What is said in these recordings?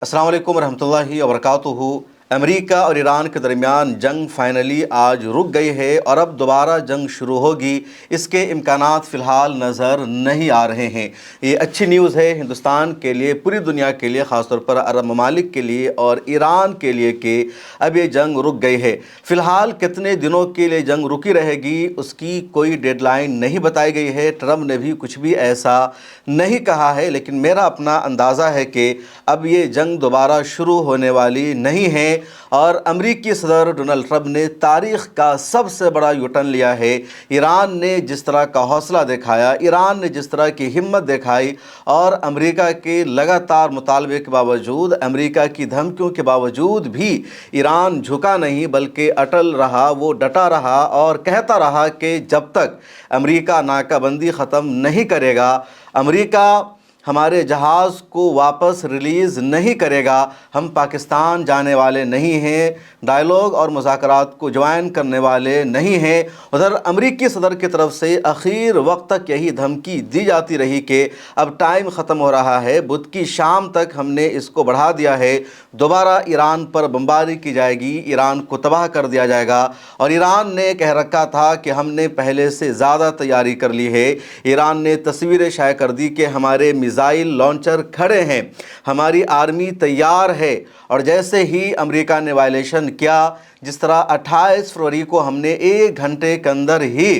अस्सलाम वालेकुम रहमतुल्लाहि व बरकातुहू। अमेरिका और ईरान के दरमियान जंग फाइनली आज रुक गई है और अब दोबारा जंग शुरू होगी, इसके इम्कानात फ़िलहाल नज़र नहीं आ रहे हैं। ये अच्छी न्यूज़ है हिंदुस्तान के लिए, पूरी दुनिया के लिए, ख़ास तौर पर अरब ममालिक के लिए और ईरान के लिए कि अब ये जंग रुक गई है। फ़िलहाल कितने दिनों के लिए जंग रुकी रहेगी उसकी कोई डेडलाइन नहीं बताई गई है। ट्रम्प ने भी कुछ भी ऐसा नहीं कहा है, लेकिन मेरा अपना अंदाज़ा है कि अब ये जंग दोबारा शुरू होने वाली नहीं है और अमरीकी सदर डोनाल्ड ट्रम्प ने तारीख़ का सबसे बड़ा यूटर्न लिया है। ईरान ने जिस तरह का हौसला दिखाया, ईरान ने जिस तरह की हिम्मत दिखाई और अमरीका के लगातार मुतालबे के बावजूद, अमरीका की धमकियों के बावजूद भी ईरान झुका नहीं बल्कि अटल रहा, वो डटा रहा और कहता रहा कि जब तक अमरीका नाकाबंदी ख़त्म नहीं करेगा, अमरीका हमारे जहाज़ को वापस रिलीज़ नहीं करेगा, हम पाकिस्तान जाने वाले नहीं हैं, डायलॉग और मुज़ाकरात को ज्वाइन करने वाले नहीं हैं। उधर अमरीकी सदर की तरफ से आखिर वक्त तक यही धमकी दी जाती रही कि अब टाइम ख़त्म हो रहा है, बुध की शाम तक हमने इसको बढ़ा दिया है, दोबारा ईरान पर बमबारी की जाएगी, ईरान को तबाह कर दिया जाएगा। और ईरान ने कह रखा था कि हमने पहले से ज़्यादा तैयारी कर ली है। ईरान ने तस्वीरें शाये कर दी कि हमारे मिसाइल लॉन्चर खड़े हैं, हमारी आर्मी तैयार है। और जैसे ही अमेरिका ने वायलेशन किया, जिस तरह 28 फरवरी को हमने 1 घंटे के अंदर ही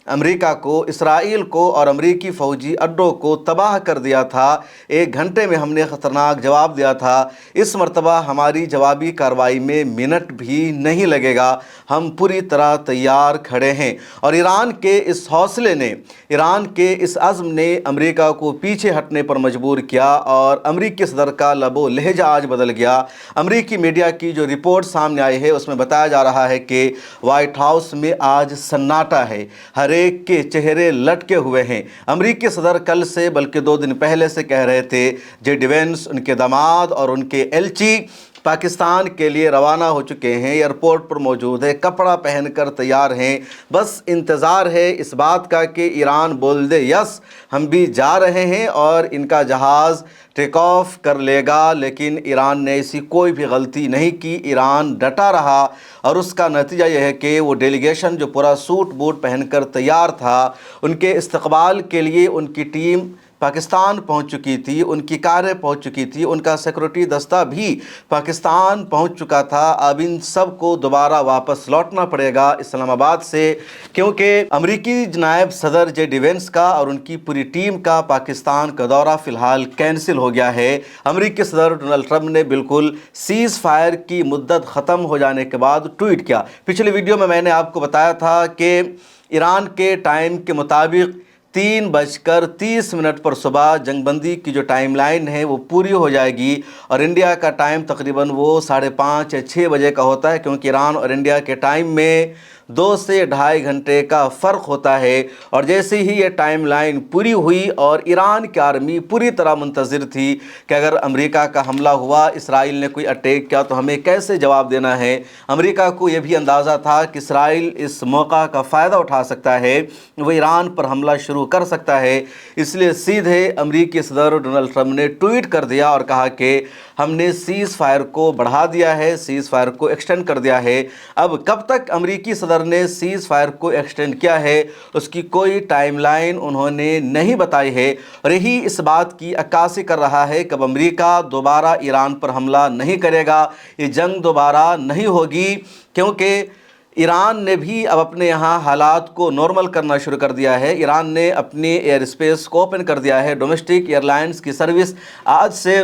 अमेरिका को, इसराइल को और अमेरिकी फ़ौजी अड्डों को तबाह कर दिया था, 1 घंटे में हमने ख़तरनाक जवाब दिया था। इस मरतबा हमारी जवाबी कार्रवाई में मिनट भी नहीं लगेगा, हम पूरी तरह तैयार खड़े हैं। और ईरान के इस हौसले ने, ईरान के इस अज़्म ने अमेरिका को पीछे हटने पर मजबूर किया और अमेरिकी सदर का लबो लहजा आज बदल गया। अमेरिकी मीडिया की जो रिपोर्ट सामने आई है उसमें बताया जा रहा है कि वाइट हाउस में आज सन्नाटा है, हर एक के चेहरे लटके हुए हैं। अमेरिकी सदर कल से बल्कि 2 दिन पहले से कह रहे थे जेडी वेंस, उनके दामाद और उनके एलची पाकिस्तान के लिए रवाना हो चुके हैं, एयरपोर्ट पर मौजूद है, कपड़ा पहनकर तैयार हैं, बस इंतज़ार है इस बात का कि ईरान बोल दे यस हम भी जा रहे हैं और इनका जहाज़ टेक ऑफ कर लेगा। लेकिन ईरान ने ऐसी कोई भी गलती नहीं की, ईरान डटा रहा और उसका नतीजा यह है कि वो डेलीगेशन जो पूरा सूट बूट पहनकर तैयार था, उनके इस्तकबाल के लिए उनकी टीम पाकिस्तान पहुंच चुकी थी, उनकी कारें पहुंच चुकी थी, उनका सिक्योरिटी दस्ता भी पाकिस्तान पहुंच चुका था। अब इन सब को दोबारा वापस लौटना पड़ेगा इस्लामाबाद से, क्योंकि अमेरिकी नायब सदर जेडी वेंस का और उनकी पूरी टीम का पाकिस्तान का दौरा फ़िलहाल कैंसिल हो गया है। अमेरिकी सदर डोनाल्ड ट्रम्प ने बिल्कुल सीज़ फायर की मुद्दत ख़त्म हो जाने के बाद ट्वीट किया। पिछले वीडियो में मैंने आपको बताया था कि ईरान के टाइम के मुताबिक 3:30 पर सुबह जंगबंदी की जो टाइमलाइन है वो पूरी हो जाएगी और इंडिया का टाइम तकरीबन वो 5:30 या 6 बजे का होता है, क्योंकि ईरान और इंडिया के टाइम में 2 से ढाई घंटे का फ़र्क होता है। और जैसे ही ये टाइमलाइन पूरी हुई और ईरान की आर्मी पूरी तरह मुंतज़िर थी कि अगर अमेरिका का हमला हुआ, इसराइल ने कोई अटैक किया तो हमें कैसे जवाब देना है। अमेरिका को यह भी अंदाज़ा था कि इसराइल इस मौका का फ़ायदा उठा सकता है, वो ईरान पर हमला शुरू कर सकता है। इसलिए सीधे अमेरिकी सदर डोनाल्ड ट्रम्प ने ट्वीट कर दिया और कहा कि हमने सीज़ फायर को बढ़ा दिया है, सीज़ फायर को एक्सटेंड कर दिया है। अब कब तक अमेरिकी सदर ने सीज़ फायर को एक्सटेंड किया है उसकी कोई टाइमलाइन उन्होंने नहीं बताई है और यही इस बात की अक्कासी कर रहा है कि अब अमेरिका दोबारा ईरान पर हमला नहीं करेगा, ये जंग दोबारा नहीं होगी, क्योंकि ईरान ने भी अब अपने यहाँ हालात को नॉर्मल करना शुरू कर दिया है। ईरान ने अपनी एयर स्पेस को ओपन कर दिया है, डोमेस्टिक एयरलाइंस की सर्विस आज से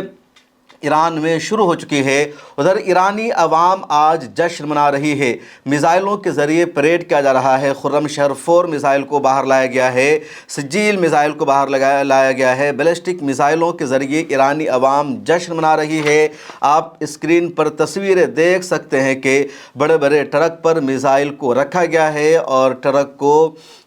ईरान में शुरू हो चुकी है। उधर ईरानी अवाम आज जश्न मना रही है, मिसाइलों के ज़रिए परेड किया जा रहा है। खुर्रमशहर 4 मिसाइल को बाहर लाया गया है, सजील मिसाइल को बाहर लाया गया है, बैलिस्टिक मिसाइलों के ज़रिए ईरानी अवाम जश्न मना रही है। आप स्क्रीन पर तस्वीरें देख सकते हैं कि बड़े बड़े ट्रक पर मिसाइल को रखा गया है और ट्रक को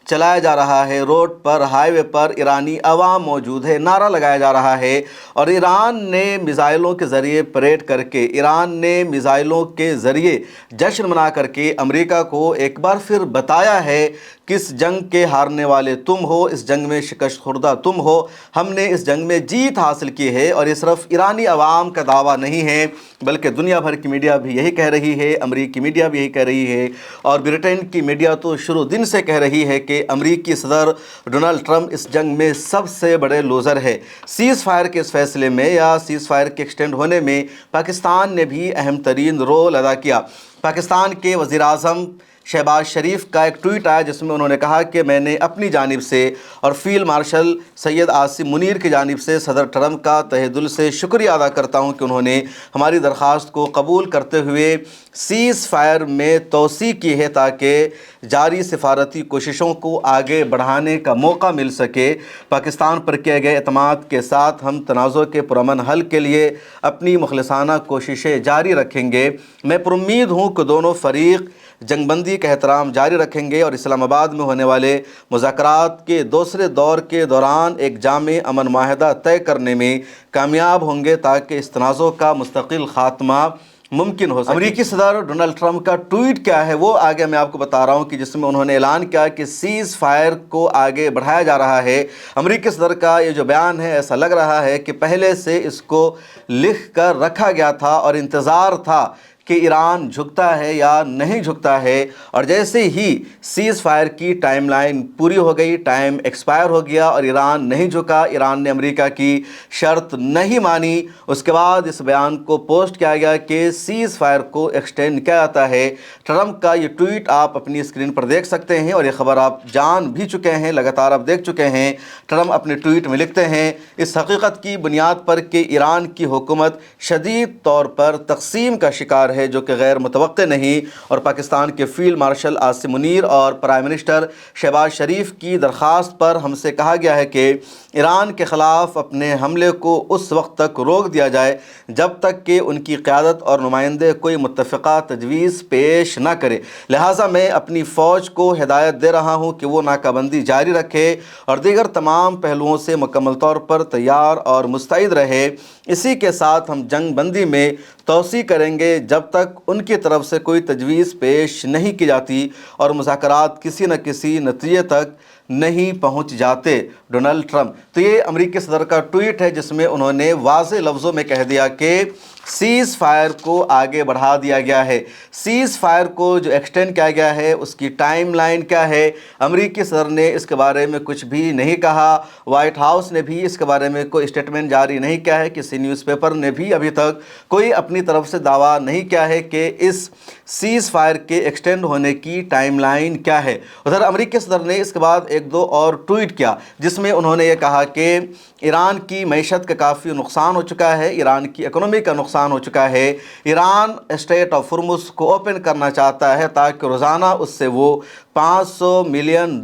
چلایا جا رہا ہے، روڈ پر، ہائی وے پر ایرانی عوام موجود ہے، نعرہ لگایا جا رہا ہے، اور ایران نے میزائلوں کے ذریعے پریڈ کر کے، ایران نے میزائلوں کے ذریعے جشن منا کر کے امریکہ کو ایک بار پھر بتایا ہے کہ اس جنگ کے ہارنے والے تم ہو، اس جنگ میں شکست خوردہ تم ہو، ہم نے اس جنگ میں جیت حاصل کی ہے۔ اور یہ صرف ایرانی عوام کا دعویٰ نہیں ہے بلکہ دنیا بھر کی میڈیا بھی یہی کہہ رہی ہے، امریکی میڈیا بھی یہی کہہ رہی ہے، اور برٹن کی میڈیا تو شروع دن سے کہہ رہی ہے کہ امریکی صدر ڈونلڈ ٹرمپ اس جنگ میں سب سے بڑے لوزر ہے۔ سیز فائر کے اس فیصلے میں یا سیز فائر کے ایکسٹینڈ ہونے میں پاکستان نے بھی اہم ترین رول ادا کیا۔ پاکستان کے وزیر اعظم شہباز شریف کا ایک ٹویٹ آیا جس میں انہوں نے کہا کہ میں نے اپنی جانب سے اور فیلڈ مارشل سید عاصم منیر کی جانب سے صدر ٹرمپ کا تہہ دل سے شکریہ ادا کرتا ہوں کہ انہوں نے ہماری درخواست کو قبول کرتے ہوئے سیز فائر میں توسیع کی ہے تاکہ جاری سفارتی کوششوں کو آگے بڑھانے کا موقع مل سکے۔ پاکستان پر کیے گئے اعتماد کے ساتھ ہم تنازع کے پرامن حل کے لیے اپنی مخلصانہ کوششیں جاری رکھیں گے۔ میں پر امید ہوں کہ دونوں فریق جنگ بندی کا احترام جاری رکھیں گے اور اسلام آباد میں ہونے والے مذاکرات کے دوسرے دور کے دوران ایک جامع امن معاہدہ طے کرنے میں کامیاب ہوں گے تاکہ اس تنازع کا مستقل خاتمہ ممکن ہو سکے۔ امریکی صدر ڈونلڈ ٹرمپ کا ٹویٹ کیا ہے وہ آگے میں آپ کو بتا رہا ہوں کہ جس میں انہوں نے اعلان کیا کہ سیز فائر کو آگے بڑھایا جا رہا ہے۔ امریکی صدر کا یہ جو بیان ہے ایسا لگ رہا ہے کہ پہلے سے اس کو لکھ کر رکھا گیا تھا اور انتظار تھا کہ ایران جھکتا ہے یا نہیں جھکتا ہے، اور جیسے ہی سیز فائر کی ٹائم لائن پوری ہو گئی، ٹائم ایکسپائر ہو گیا اور ایران نہیں جھکا، ایران نے امریکہ کی شرط نہیں مانی، اس کے بعد اس بیان کو پوسٹ کیا گیا کہ سیز فائر کو ایکسٹینڈ کیا جاتا ہے۔ ٹرمپ کا یہ ٹویٹ آپ اپنی اسکرین پر دیکھ سکتے ہیں اور یہ خبر آپ جان بھی چکے ہیں، لگاتار آپ دیکھ چکے ہیں۔ ٹرمپ اپنے ٹویٹ میں لکھتے ہیں، اس حقیقت کی بنیاد پر کہ ایران کی حکومت شدید طور پر تقسیم کا شکار ہے جو کہ غیر متوقع نہیں، اور پاکستان کے فیلڈ مارشل عاصم منیر اور پرائم منسٹر شہباز شریف کی درخواست پر ہم سے کہا گیا ہے کہ ایران کے خلاف اپنے حملے کو اس وقت تک روک دیا جائے جب تک کہ ان کی قیادت اور نمائندے کوئی متفقہ تجویز پیش نہ کرے، لہٰذا میں اپنی فوج کو ہدایت دے رہا ہوں کہ وہ ناکہ بندی جاری رکھے اور دیگر تمام پہلوؤں سے مکمل طور پر تیار اور مستعد رہے۔ اسی کے ساتھ ہم جنگ بندی میں توسیع کریں گے جب تک ان کی طرف سے کوئی تجویز پیش نہیں کی جاتی اور مذاکرات کسی نہ کسی نتیجے تک نہیں پہنچ جاتے۔ ڈونلڈ ٹرمپ، تو یہ امریکی صدر کا ٹویٹ ہے جس میں انہوں نے واضح لفظوں میں کہہ دیا کہ سیز فائر کو آگے بڑھا دیا گیا ہے۔ سیز فائر کو جو ایکسٹینڈ کیا گیا ہے اس کی ٹائم لائن کیا ہے، امریکی صدر نے اس کے بارے میں کچھ بھی نہیں کہا، وائٹ ہاؤس نے بھی اس کے بارے میں کوئی اسٹیٹمنٹ جاری نہیں کیا ہے، کسی نیوز پیپر نے بھی ابھی تک کوئی اپنی طرف سے دعویٰ نہیں کیا ہے کہ اس سیز فائر کے ایکسٹینڈ ہونے کی ٹائم لائن کیا ہے۔ ادھر امریکی صدر نے اس کے بعد ایک دو اور ٹویٹ کیا جس میں انہوں نے یہ کہا کہ ایران کی معیشت کا کافی نقصان ہو چکا ہے، ایران کی اکنومی کا نقصان ہو چکا ہے، ایران اسٹریٹ آف ہرمز کو اوپن کرنا چاہتا ہے تاکہ روزانہ اس سے وہ $500 ملین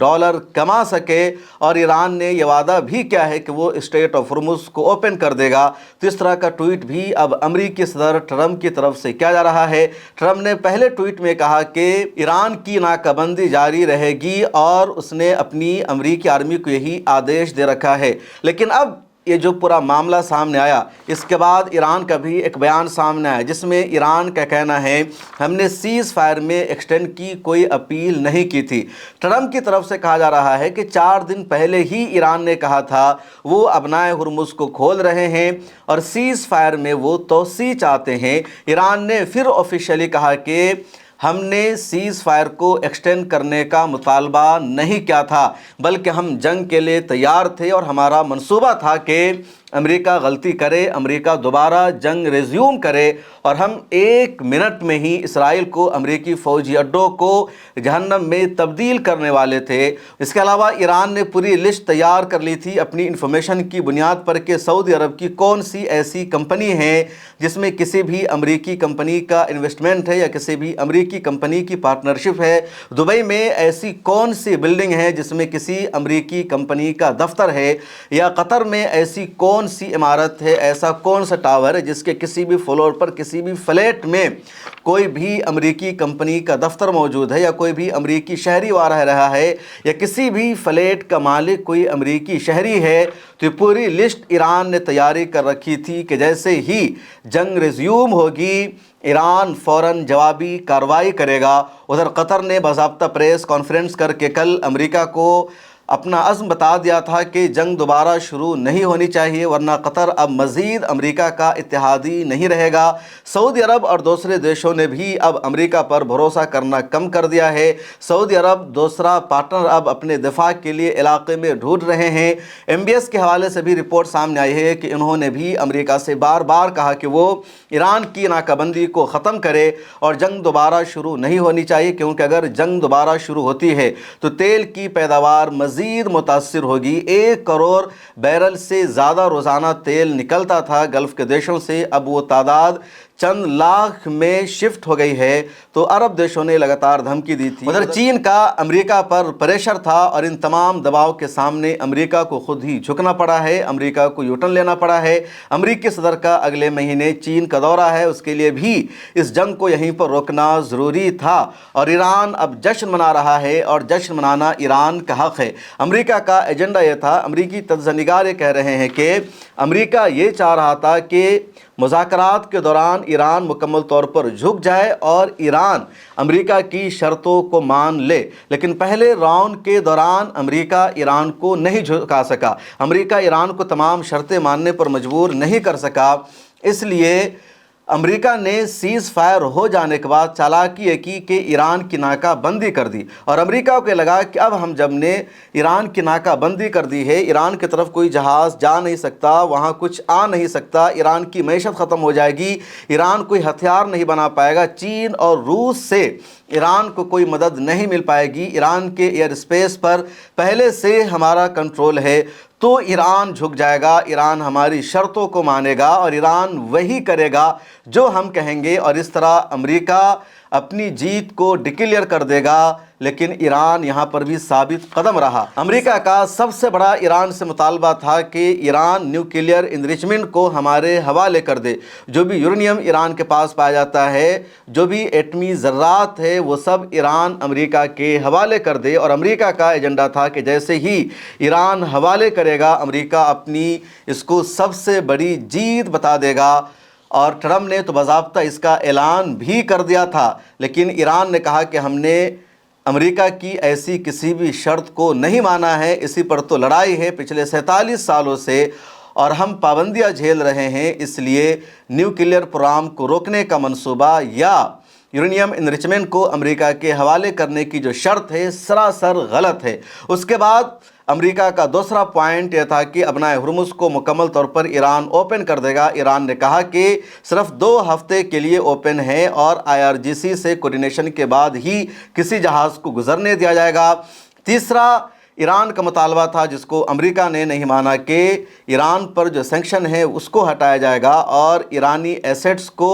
کما سکے، اور ایران نے یہ وعدہ بھی کیا ہے کہ وہ اسٹریٹ آف ہرمز کو اوپن کر دے گا۔ تو اس طرح کا ٹویٹ بھی اب امریکی صدر ٹرمپ کی طرف سے کیا جا رہا ہے۔ ٹرمپ نے پہلے ٹویٹ میں کہا کہ ایران کی ناکہ بندی جاری رہے گی اور اس نے اپنی امریکی آرمی کو یہی آدیش دے رکھا ہے، لیکن اب یہ جو پورا معاملہ سامنے آیا اس کے بعد ایران کا بھی ایک بیان سامنے آیا جس میں ایران کا کہنا ہے ہم نے سیز فائر میں ایکسٹینڈ کی کوئی اپیل نہیں کی تھی۔ ٹرمپ کی طرف سے کہا جا رہا ہے کہ 4 دن پہلے ہی ایران نے کہا تھا وہ ابنائے ہرمز کو کھول رہے ہیں اور سیز فائر میں وہ توسیع چاہتے ہیں۔ ایران نے پھر آفیشیلی کہا کہ ہم نے سیز فائر کو ایکسٹینڈ کرنے کا مطالبہ نہیں کیا تھا بلکہ ہم جنگ کے لیے تیار تھے اور ہمارا منصوبہ تھا کہ امریکہ غلطی کرے، امریکہ دوبارہ جنگ ریزیوم کرے اور ہم 1 منٹ میں ہی اسرائیل کو امریکی فوجی اڈوں کو جہنم میں تبدیل کرنے والے تھے۔ اس کے علاوہ ایران نے پوری لسٹ تیار کر لی تھی اپنی انفارمیشن کی بنیاد پر کہ سعودی عرب کی کون سی ایسی کمپنی ہے جس میں کسی بھی امریکی کمپنی کا انویسٹمنٹ ہے یا کسی بھی امریکی کمپنی کی پارٹنرشپ ہے، دبئی میں ایسی کون سی بلڈنگ ہے جس میں کسی امریکی کمپنی کا دفتر ہے، یا قطر میں ایسی کون कौन सी इमारत है, ऐसा कौन सा टावर है जिसके किसी भी फ्लोर पर, किसी भी फ्लैट में कोई भी अमेरिकी कंपनी का दफ्तर मौजूद है, या कोई भी अमेरिकी शहरी वहाँ रह रहा है, या किसी भी फ्लैट का मालिक कोई अमेरिकी शहरी है। तो ये पूरी लिस्ट ईरान ने तैयारी कर रखी थी कि जैसे ही जंग रिज्यूम होगी ईरान फ़ौरन जवाबी कार्रवाई करेगा। उधर कतर ने बाज़ाब्ता प्रेस कॉन्फ्रेंस करके कल अमेरिका को अपना अज़्म बता दिया था कि जंग दोबारा शुरू नहीं होनी चाहिए, वरना कतर अब मज़ीद अमेरिका का इत्तेहादी नहीं रहेगा। सऊदी अरब और दूसरे देशों ने भी अब अमेरिका पर भरोसा करना कम कर दिया है। सऊदी अरब दूसरा पार्टनर अब अपने दिफा के लिए इलाके में ढूंढ रहे हैं। MBS के हवाले से भी रिपोर्ट सामने आई है कि इन्होंने भी अमेरिका से बार बार कहा कि वो ईरान की नाकाबंदी को ख़त्म करे और जंग दोबारा शुरू नहीं होनी चाहिए, क्योंकि अगर जंग दोबारा शुरू होती है तो तेल की पैदावार मज़ीद मुतासिर होगी। 1 करोड़ बैरल से ज़्यादा रोज़ाना तेल निकलता था गल्फ़ के देशों से, अब वो तादाद चंद लाख में शिफ्ट हो गई है। तो अरब देशों ने लगातार धमकी दी थी। उधर चीन का अमेरिका पर प्रेशर था और इन तमाम दबाव के सामने अमेरिका को खुद ही झुकना पड़ा है, अमेरिका को यूटर्न लेना पड़ा है। अमेरिकी सदर का अगले महीने चीन का दौरा है, उसके लिए भी इस जंग को यहीं पर रोकना ज़रूरी था। और ईरान अब जश्न मना रहा है और जश्न मनाना ईरान का हक़ है। अमेरिका का एजेंडा ये था, अमेरिकी तज्ज़ियाकार ये कह रहे हैं कि अमेरिका ये चाह रहा था कि मुज़ाकरात के दौरान ईरान मुकम्मल तौर पर झुक जाए और ईरान अमेरिका की शर्तों को मान ले, लेकिन पहले राउंड के दौरान अमेरिका ईरान को नहीं झुका सका। अमेरिका ईरान को तमाम शर्तें मानने पर मजबूर नहीं कर सका। इसलिए अमेरिका ने सीज़ फायर हो जाने के बाद चालाकी की कि ईरान की नाकाबंदी कर दी। और अमेरिका को लगा कि अब हम जब ने ईरान की नाकाबंदी कर दी है, ईरान की तरफ कोई जहाज़ जा नहीं सकता, वहाँ कुछ आ नहीं सकता, ईरान की मैशत ख़त्म हो जाएगी, ईरान कोई हथियार नहीं बना पाएगा, चीन और रूस से ईरान को कोई मदद नहीं मिल पाएगी, ईरान के एयर स्पेस पर पहले से हमारा कंट्रोल है, तो ईरान झुक जाएगा, ईरान हमारी शर्तों को मानेगा और ईरान वही करेगा जो हम कहेंगे। और इस तरह अमेरिका अपनी जीत को डिक्लेयर कर देगा। लेकिन ईरान यहाँ पर भी साबित कदम रहा। अमेरिका का सबसे बड़ा ईरान से मुतालबा था कि ईरान न्यूक्लियर इनरिचमेंट को हमारे हवाले कर दे। जो भी यूरेनियम ईरान के पास पाया जाता है, जो भी एटमी ज़र्रात है, वो सब ईरान अमेरिका के हवाले कर दे। और अमेरिका का एजेंडा था कि जैसे ही ईरान हवाले करेगा, अमेरिका अपनी इसको सबसे बड़ी जीत बता देगा। और ट्रम्प ने तो बाज़ाब्ता इसका ऐलान भी कर दिया था, लेकिन ईरान ने कहा कि हमने अमेरिका की ऐसी किसी भी शर्त को नहीं माना है, इसी पर तो लड़ाई है पिछले 47 सालों से और हम पाबंदियां झेल रहे हैं। इसलिए न्यूक्लियर प्रोग्राम को रोकने का मंसूबा या यूरेनियम इनरिचमेंट को अमेरिका के हवाले करने की जो शर्त है सरासर गलत है। उसके बाद अमेरिका का दूसरा पॉइंट यह था कि अपना हुर्मुज़ को मुकम्मल तौर पर ईरान ओपन कर देगा। ईरान ने कहा कि सिर्फ 2 हफ्ते के लिए ओपन है और IRGC से कोऑर्डिनेशन के बाद ही किसी जहाज़ को गुजरने दिया जाएगा। तीसरा ईरान का मुतालबा था, जिसको अमेरिका ने नहीं माना, कि ईरान पर जो सैंक्शन है उसको हटाया जाएगा और ईरानी एसेट्स को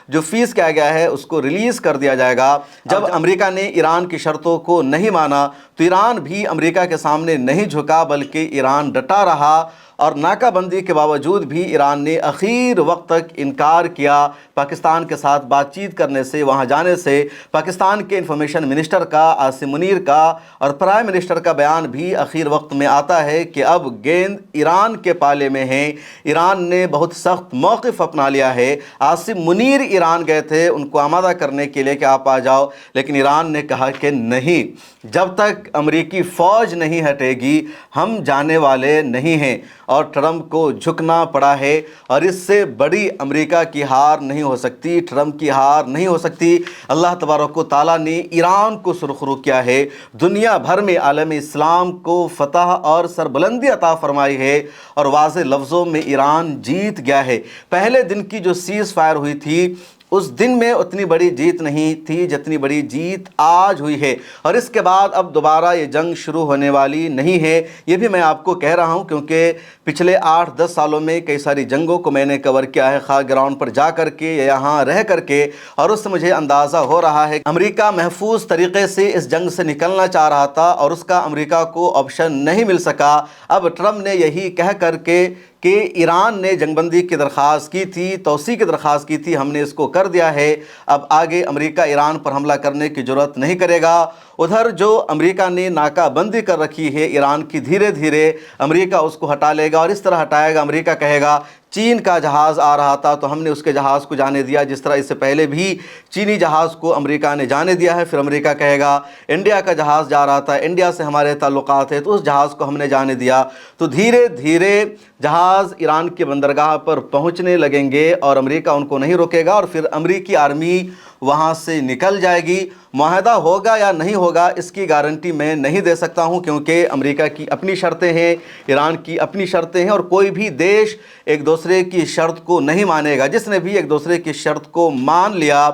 जो फीस किया गया है उसको रिलीज़ कर दिया जाएगा। जब अमेरिका ने ईरान की शर्तों को नहीं माना तो ईरान भी अमेरिका के सामने नहीं झुका, बल्कि ईरान डटा रहा और नाकाबंदी के बावजूद भी ईरान ने आखिर वक्त तक इनकार किया पाकिस्तान के साथ बातचीत करने से, वहाँ जाने से। पाकिस्तान के इंफॉर्मेशन मिनिस्टर का आसिम मुनीर का और प्राइम मिनिस्टर का बयान भी आखिर वक्त में आता है कि अब गेंद ईरान के पाले में है। ईरान ने बहुत सख्त मौक़िफ़ अपना लिया है। आसिम मुनीर ईरान गए थे उनको आमादा करने के लिए कि आप आ जाओ, लेकिन ईरान ने कहा कि नहीं, जब तक अमेरिकी फ़ौज नहीं हटेगी हम जाने वाले नहीं हैं। और ट्रंप को झुकना पड़ा है और इससे बड़ी अमेरिका की हार नहीं हो सकती, ट्रंप की हार नहीं हो सकती। अल्लाह तबारक व तआला ने ईरान को सुरखरू किया है, दुनिया भर में आलम इस्लाम को फतह और सरबुलंदी अता फरमाई है और वाज़े लफ्ज़ों में ईरान जीत गया है। पहले दिन की जो सीज़ फायर हुई थी उस दिन में उतनी बड़ी जीत नहीं थी जितनी बड़ी जीत आज हुई है। और इसके बाद अब दोबारा ये जंग शुरू होने वाली नहीं है। ये भी मैं आपको कह रहा हूँ क्योंकि पिछले 8-10 सालों में कई सारी जंगों को मैंने कवर किया है, खा ग्राउंड पर जा कर के या यहाँ रह कर के, और उससे मुझे अंदाज़ा हो रहा है अमेरिका महफूज तरीके से इस जंग से निकलना चाह रहा था और उसका अमेरिका को ऑप्शन नहीं मिल सका। अब ट्रंप ने यही कह कर के کہ ایران نے جنگ بندی کی درخواست کی تھی، توسیع کی درخواست کی تھی، ہم نے اس کو کر دیا ہے، اب آگے امریکہ ایران پر حملہ کرنے کی جرات نہیں کرے گا۔ ادھر جو امریکہ نے ناکہ بندی کر رکھی ہے ایران کی، دھیرے دھیرے امریکہ اس کو ہٹا لے گا، اور اس طرح ہٹائے گا، امریکہ کہے گا چین کا جہاز آ رہا تھا تو ہم نے اس کے جہاز کو جانے دیا، جس طرح اس سے پہلے بھی چینی جہاز کو امریکہ نے جانے دیا ہے۔ پھر امریکہ کہے گا انڈیا کا جہاز جا رہا تھا، انڈیا سے ہمارے تعلقات ہیں تو اس جہاز کو ہم نے جانے دیا۔ تو دھیرے دھیرے جہاز ایران کے بندرگاہ پر پہنچنے لگیں گے اور امریکہ ان کو نہیں روکے گا، اور پھر امریکی آرمی وہاں سے نکل جائے گی۔ معاہدہ ہوگا یا نہیں ہوگا اس کی گارنٹی میں نہیں دے سکتا ہوں، کیونکہ امریکہ کی اپنی شرطیں ہیں، ایران کی اپنی شرطیں ہیں، اور کوئی بھی دیش ایک دوسرے کی شرط کو نہیں مانے گا۔ جس نے بھی ایک دوسرے کی شرط کو مان لیا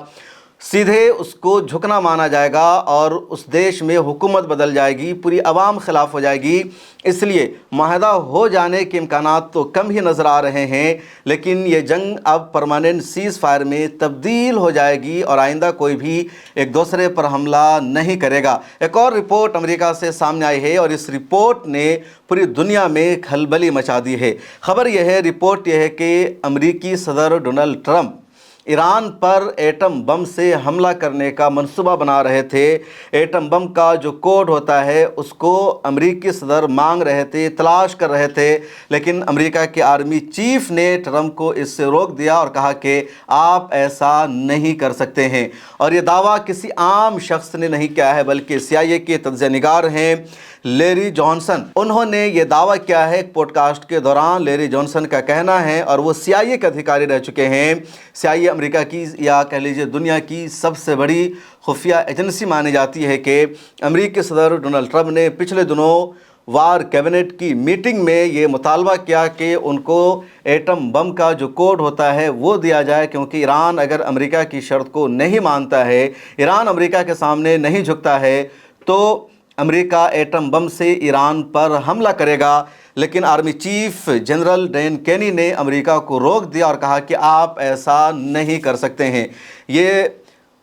سیدھے اس کو جھکنا مانا جائے گا، اور اس دیش میں حکومت بدل جائے گی، پوری عوام خلاف ہو جائے گی۔ اس لیے معاہدہ ہو جانے کے امکانات تو کم ہی نظر آ رہے ہیں، لیکن یہ جنگ اب پرماننٹ سیز فائر میں تبدیل ہو جائے گی اور آئندہ کوئی بھی ایک دوسرے پر حملہ نہیں کرے گا۔ ایک اور رپورٹ امریکہ سے سامنے آئی ہے، اور اس رپورٹ نے پوری دنیا میں کھلبلی مچا دی ہے۔ خبر یہ ہے، رپورٹ یہ ہے کہ امریکی صدر ڈونلڈ ٹرمپ ایران پر ایٹم بم سے حملہ کرنے کا منصوبہ بنا رہے تھے۔ ایٹم بم کا جو کوڈ ہوتا ہے اس کو امریکی صدر مانگ رہے تھے، تلاش کر رہے تھے، لیکن امریکہ کے آرمی چیف نے ٹرمپ کو اس سے روک دیا اور کہا کہ آپ ایسا نہیں کر سکتے ہیں۔ اور یہ دعویٰ کسی عام شخص نے نہیں کیا ہے، بلکہ CIA کے تجزیہ نگار ہیں لیری جانسن، انہوں نے یہ دعویٰ کیا ہے ایک پوڈ کاسٹ کے دوران۔ لیری جانسن کا کہنا ہے، اور وہ CIA کے ادھیکاری رہ چکے ہیں، CIA امریکہ کی یا کہہ لیجیے دنیا کی سب سے بڑی خفیہ ایجنسی مانی جاتی ہے، کہ امریکی صدر ڈونلڈ ٹرمپ نے پچھلے دنوں وار کیبنٹ کی میٹنگ میں یہ مطالبہ کیا کہ ان کو ایٹم بم کا جو کوڈ ہوتا ہے وہ دیا جائے، کیونکہ ایران اگر امریکہ کی شرط کو نہیں مانتا ہے، ایران امریکہ کے سامنے نہیں جھکتا ہے، تو امریکہ ایٹم بم سے ایران پر حملہ کرے گا۔ لیکن آرمی چیف جنرل ڈین کینی نے امریکہ کو روک دیا اور کہا کہ آپ ایسا نہیں کر سکتے ہیں۔ یہ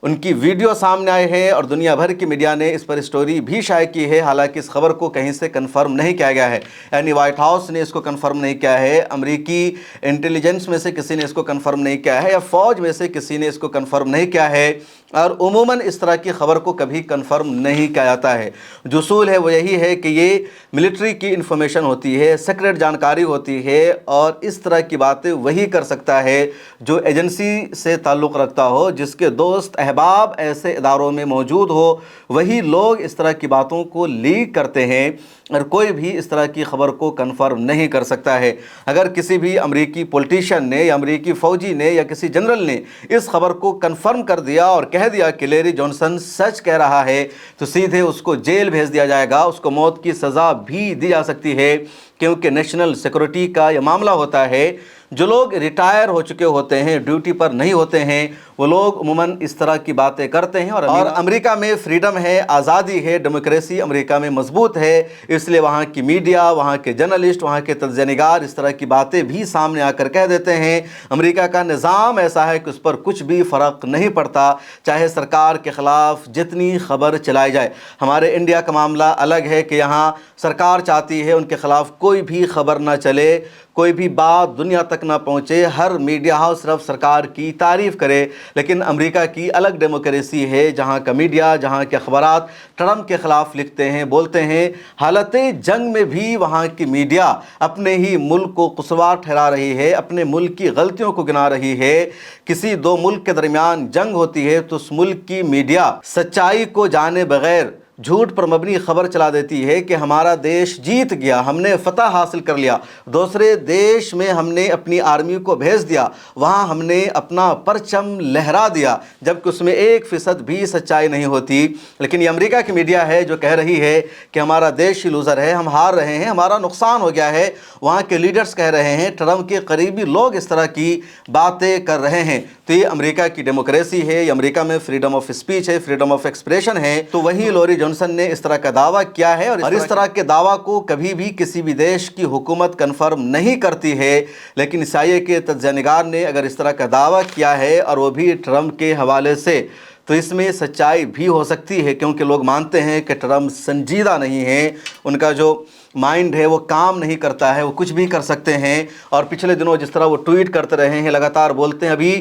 ان کی ویڈیو سامنے آئے ہیں، اور دنیا بھر کی میڈیا نے اس پر اسٹوری بھی شائع کی ہے، حالانکہ اس خبر کو کہیں سے کنفرم نہیں کیا گیا ہے، یعنی وائٹ ہاؤس نے اس کو کنفرم نہیں کیا ہے، امریکی انٹیلیجنس میں سے کسی نے اس کو کنفرم نہیں کیا ہے، یا فوج میں سے کسی نے اس کو کنفرم نہیں کیا ہے، اور عموماً اس طرح کی خبر کو کبھی کنفرم نہیں کیا جاتا ہے۔ جو اصول ہے وہ یہی ہے کہ یہ ملٹری کی انفارمیشن ہوتی ہے، سیکرٹ جانکاری ہوتی ہے، اور اس طرح کی باتیں وہی کر سکتا ہے جو ایجنسی سے تعلق رکھتا ہو، جس کے دوست احباب ایسے اداروں میں موجود ہو، وہی لوگ اس طرح کی باتوں کو لیک کرتے ہیں، اور کوئی بھی اس طرح کی خبر کو کنفرم نہیں کر سکتا ہے۔ اگر کسی بھی امریکی پولیٹیشین نے یا امریکی فوجی نے یا کسی جنرل نے اس خبر کو کنفرم کر دیا اور کہہ دیا کہ لیری جانسن سچ کہہ رہا ہے، تو سیدھے اس کو جیل بھیج دیا جائے گا، اس کو موت کی سزا بھی دی جا سکتی ہے، کیونکہ نیشنل سیکورٹی کا یہ معاملہ ہوتا ہے۔ جو لوگ ریٹائر ہو چکے ہوتے ہیں، ڈیوٹی پر نہیں ہوتے ہیں، وہ لوگ عموماً اس طرح کی باتیں کرتے ہیں، اور امریکہ میں فریڈم ہے، آزادی ہے، ڈیموکریسی امریکہ میں مضبوط ہے، اس لیے وہاں کی میڈیا، وہاں کے جرنلسٹ، وہاں کے تجزیہ نگار اس طرح کی باتیں بھی سامنے آ کر کہہ دیتے ہیں۔ امریکہ کا نظام ایسا ہے کہ اس پر کچھ بھی فرق نہیں پڑتا، چاہے سرکار کے خلاف جتنی خبر چلائی جائے۔ ہمارے انڈیا کا معاملہ الگ ہے کہ یہاں سرکار چاہتی ہے ان کے خلاف کوئی بھی خبر نہ چلے، کوئی بھی بات دنیا تک نہ پہنچے، ہر میڈیا ہاؤس صرف سرکار کی تعریف کرے۔ لیکن امریکہ کی الگ ڈیموکریسی ہے، جہاں کا میڈیا، جہاں کے اخبارات ٹرمپ کے خلاف لکھتے ہیں، بولتے ہیں۔ حالت جنگ میں بھی وہاں کی میڈیا اپنے ہی ملک کو قصوار ٹھہرا رہی ہے، اپنے ملک کی غلطیوں کو گنا رہی ہے۔ کسی دو ملک کے درمیان جنگ ہوتی ہے تو اس ملک کی میڈیا سچائی کو جانے بغیر جھوٹ پر مبنی خبر چلا دیتی ہے کہ ہمارا دیش جیت گیا، ہم نے فتح حاصل کر لیا، دوسرے دیش میں ہم نے اپنی آرمی کو بھیج دیا، وہاں ہم نے اپنا پرچم لہرا دیا، جبکہ اس میں 1% بھی سچائی نہیں ہوتی۔ لیکن یہ امریکہ کی میڈیا ہے جو کہہ رہی ہے کہ ہمارا دیش ہی لوزر ہے، ہم ہار رہے ہیں، ہمارا نقصان ہو گیا ہے۔ وہاں کے لیڈرز کہہ رہے ہیں، ٹرمپ کے قریبی لوگ اس طرح کی باتیں کر رہے ہیں۔ تو یہ امریکہ کی ڈیموکریسی ہے، یہ امریکہ میں فریڈم آف اسپیچ ہے، فریڈم آف ایکسپریشن ہے۔ تو وہی لوری جانسن نے اس طرح کا دعویٰ کیا ہے، اور اس طرح کے دعویٰ کو کبھی بھی کسی بھی دیش کی حکومت کنفرم نہیں کرتی ہے۔ لیکن CIA کے تجزیہ نگار نے اگر اس طرح کا دعویٰ کیا ہے، اور وہ بھی ٹرمپ کے حوالے سے، تو اس میں سچائی بھی ہو سکتی ہے، کیونکہ لوگ مانتے ہیں کہ ٹرمپ سنجیدہ نہیں ہے، ان کا جو माइंड है वो काम नहीं करता है, वो कुछ भी कर सकते हैं। और पिछले दिनों जिस तरह वो ट्वीट करते रहे हैं, लगातार बोलते हैं, अभी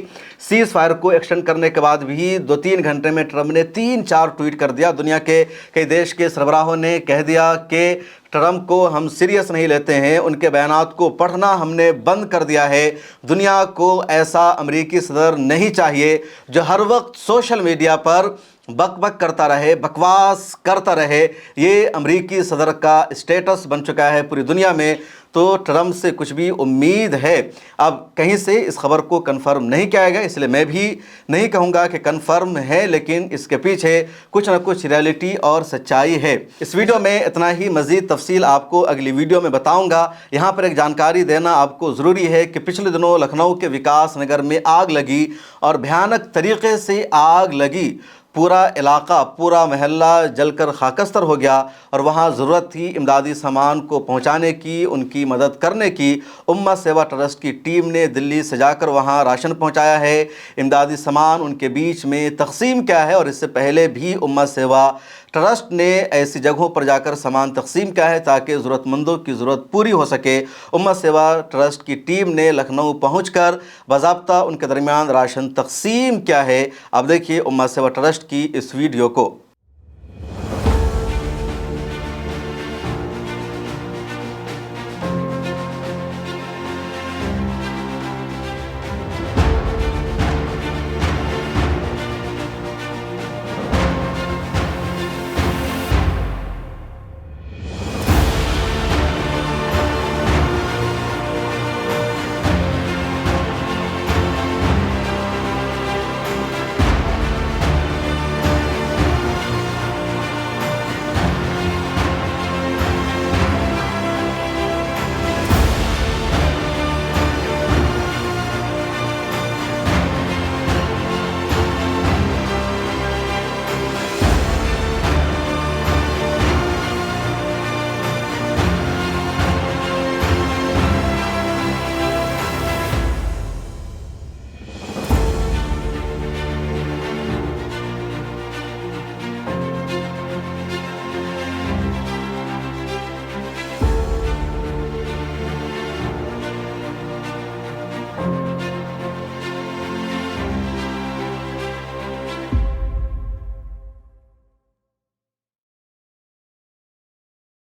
सीज़ फायर को एक्सटेंड करने के बाद भी 2-3 घंटे में ट्रंप ने 3-4 ट्वीट कर दिया। दुनिया के कई देश के सरबराहों ने कह दिया कि ट्रंप को हम सीरियस नहीं लेते हैं, उनके बयानात को पढ़ना हमने बंद कर दिया है। दुनिया को ऐसा अमेरिकी सदर नहीं चाहिए जो हर वक्त सोशल मीडिया पर बक बक करता रहे, बकवास करता रहे। ये अमेरिकी सदर का स्टेटस बन चुका है पूरी दुनिया में। तो ट्रंप से कुछ भी उम्मीद है। अब कहीं से इस खबर को कंफर्म नहीं किया गया, इसलिए मैं भी नहीं कहूँगा कि कंफर्म है, लेकिन इसके पीछे कुछ ना कुछ रियलिटी और सच्चाई है। इस वीडियो में इतना ही, मज़ीद तफसील आपको अगली वीडियो में बताऊँगा। यहाँ पर एक जानकारी देना आपको ज़रूरी है कि पिछले दिनों लखनऊ के विकास नगर में आग लगी और भयानक तरीके से आग लगी। पूरा इलाका, पूरा महल्ला जलकर खाकस्तर हो गया और वहाँ ज़रूरत थी इमदादी सामान को पहुँचाने की, उनकी मदद करने की। उम्मा सेवा ट्रस्ट की टीम ने दिल्ली से जाकर वहाँ राशन पहुँचाया है। इमदादी सामान उनके बीच में तकसीम किया है और इससे पहले भी उम्मा सेवा ट्रस्ट ने ऐसी जगहों पर जाकर सामान तकसीम किया है ताकि ज़रूरतमंदों की ज़रूरत पूरी हो सके। उम्मा सेवा ट्रस्ट की टीम ने लखनऊ पहुंचकर बाज़ाब्ता उनके दरमियान राशन तकसीम किया है। अब देखिए उम्मा सेवा ट्रस्ट की इस वीडियो को।